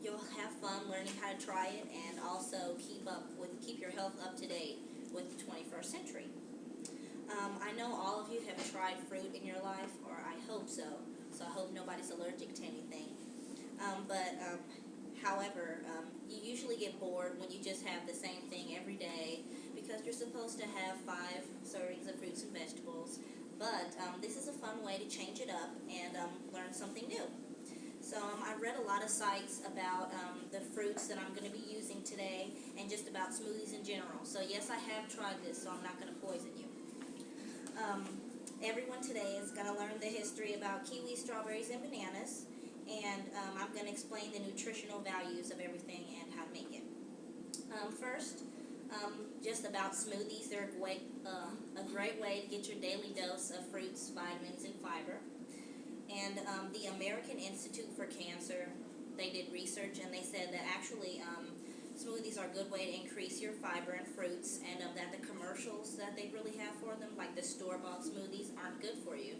you'll have fun learning how to try it, and also keep your health up to date with the 21st century. I know all of you have tried fruit in your life, or I hope so. So I hope nobody's allergic to anything. However, you usually get bored when you just have the same thing every day, because you're supposed to have 5 servings of fruits and vegetables. But this is a fun way to change it up and learn something new. So I've read a lot of sites about the fruits that I'm going to be using today, and just about smoothies in general. So yes, I have tried this, so I'm not going to poison you. Everyone today is going to learn the history about kiwis, strawberries, and bananas, and I'm going to explain the nutritional values of everything and how to make it. First, just about smoothies. They're a great way to get your daily dose of fruits, vitamins, and fiber. And the American Institute for Cancer, they did research, and they said that actually smoothies are a good way to increase your fiber and fruits, and that the commercials that they really have for them, like the store-bought smoothies, aren't good for you,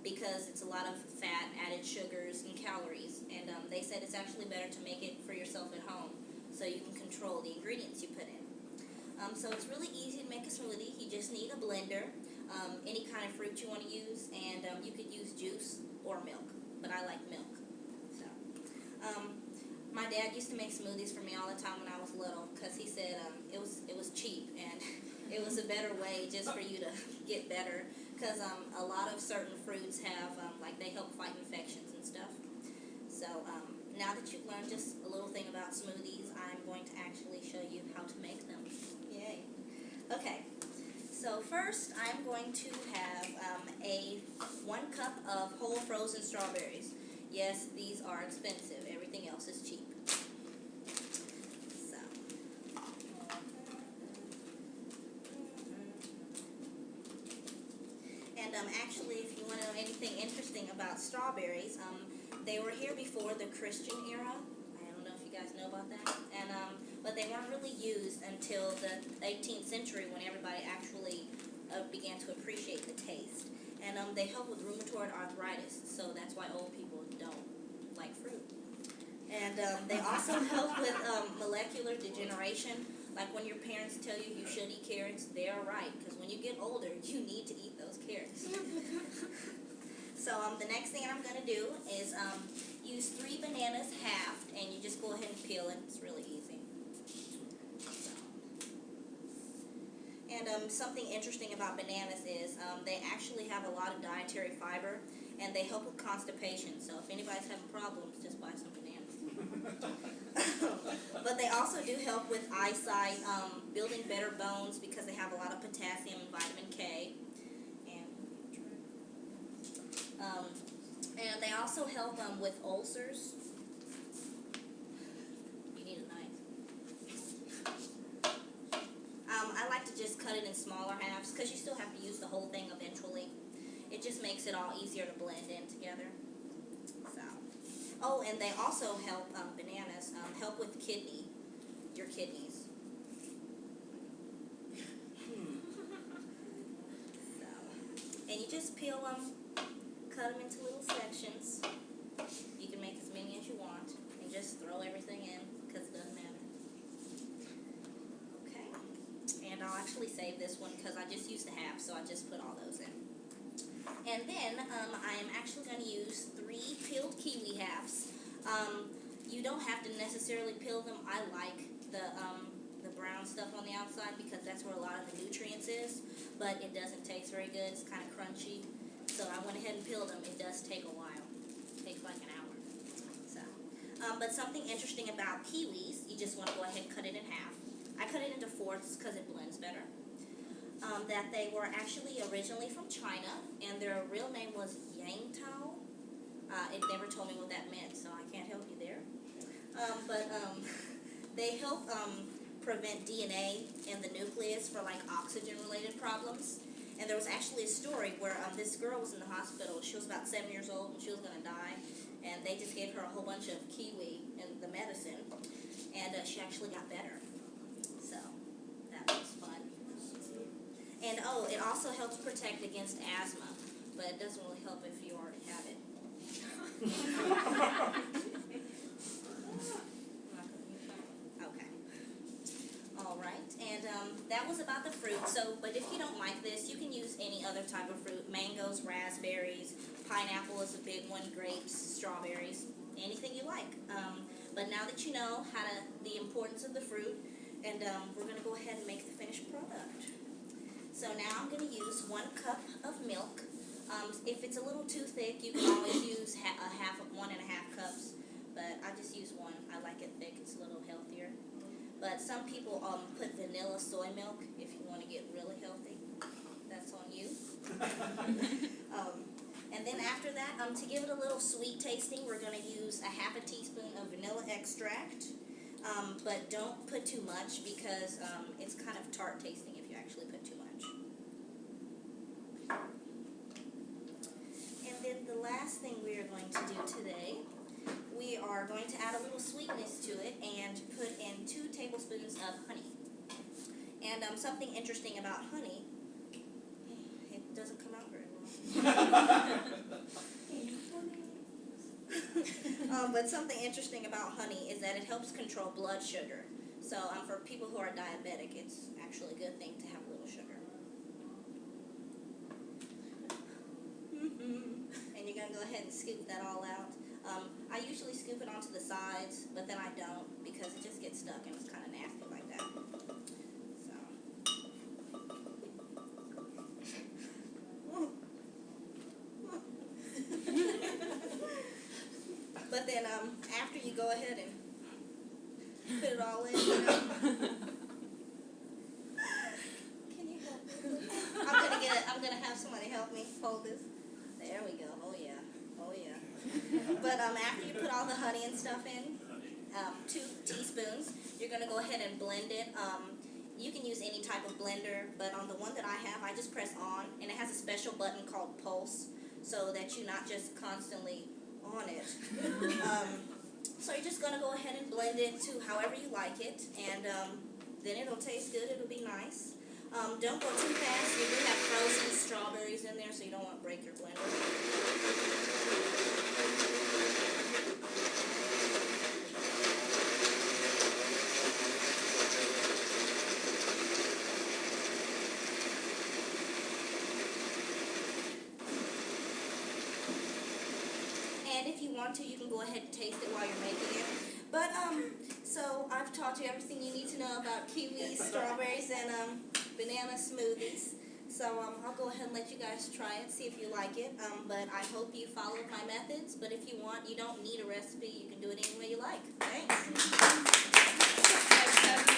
because it's a lot of fat, added sugars, and calories. And they said it's actually better to make it for yourself at home, so you can control the ingredients you put in. So it's really easy to make a smoothie. You just need a blender, any kind of fruit you want to use, and you could use juice or milk, but I like milk. So, my dad used to make smoothies for me all the time when I was little, because he said it was cheap, and it was a better way just for you to get better, because a lot of certain fruits have, they help fight infections and stuff. So now that you've learned just a little thing about smoothies, I'm going to actually show you how to make them. Yay. Okay, so first I'm going to have 1 cup of whole frozen strawberries. Yes, these are expensive. Everything else is cheap. So, and actually, if you want to know anything interesting about strawberries, they were here before the Christian era. I don't know if you guys know about that. And but they weren't really used until the 18th century, when everybody actually began to appreciate the taste. And they help with rheumatoid arthritis, so that's why old people don't like fruit. And they also help with molecular degeneration. Like when your parents tell you you should eat carrots, they're right, because when you get older, you need to eat those carrots. So the next thing I'm going to do is use 3 bananas halved, and you just go ahead and peel it. It's really easy. And something interesting about bananas is they actually have a lot of dietary fiber, and they help with constipation. So if anybody's having problems, just buy some bananas. But they also do help with eyesight, building better bones, because they have a lot of potassium and vitamin K. And they also help with ulcers. You need a knife. I like to just cut it in smaller halves, because you still have to use the whole thing eventually. It just makes it all easier to blend in together. So, oh, and they also help, bananas, help with your kidneys. So, and you just peel them, cut them into little sections. You can make as many as you want, and just throw everything in, because it doesn't matter. Okay, and I'll actually save this one, because I just used the half, so I just put all those in. And then I am actually going to use 3 peeled kiwi halves. You don't have to necessarily peel them. I like the brown stuff on the outside, because that's where a lot of the nutrients is, but it doesn't taste very good. It's kind of crunchy. So I went ahead and peeled them. It does take a while. It takes like an hour. So, but something interesting about kiwis, you just want to go ahead and cut it in half. I cut it into fourths because it blends better. That they were actually originally from China, and their real name was Yangtao. It never told me what that meant, so I can't help you there. But they help prevent DNA in the nucleus for oxygen-related problems. And there was actually a story where this girl was in the hospital. She was about 7 years old, and she was going to die. And they just gave her a whole bunch of kiwi and the medicine, and she actually got better. So that was fun. And oh, it also helps protect against asthma, but it doesn't really help if you already have it. was about the fruit. So, but if you don't like this, you can use any other type of fruit. Mangoes, raspberries, pineapple is a big one, grapes, strawberries, anything you like. But now that you know the importance of the fruit, and we're going to go ahead and make the finished product. So now I'm going to use 1 cup of milk. If it's a little too thick, you can always use 1.5 cups, but I just use 1. I like it thick, it's a little healthier. But some people put vanilla soy milk if you want to get really healthy. That's on you. And then after that, to give it a little sweet tasting, we're going to use 1/2 teaspoon of vanilla extract. But don't put too much because it's kind of tart tasting if you actually put too much. And then the last thing we are going to do today, we are going to add a little sweetness to it and put in 2 tablespoons of honey. And something interesting about honey, it doesn't come out very well. But something interesting about honey is that it helps control blood sugar. So for people who are diabetic, it's actually a good thing to have a little sugar. And you're going to go ahead and scoop that all out. I usually scoop it onto the sides, but then I don't because it just gets stuck and it's kind of nasty like that. So. But then after you go ahead and put it all in, can you help me? I'm gonna have somebody help me hold this. There we go. Oh yeah. Oh yeah. But after you put all the honey and stuff in, 2 teaspoons, you're gonna go ahead and blend it. You can use any type of blender, but on the one that I have, I just press on, and it has a special button called pulse, so that you're not just constantly on it. So you're just going to go ahead and blend it to however you like it, and then it'll taste good, it'll be nice. Don't go too fast. You do have frozen strawberries in there, so you don't want to break your blender. And if you want to, you can go ahead and taste it while you're making it. But, so I've taught you everything you need to know about kiwis, strawberries, and banana smoothies. So I'll go ahead and let you guys try it, see if you like it. But I hope you followed my methods. But if you want, you don't need a recipe. You can do it any way you like. Thanks.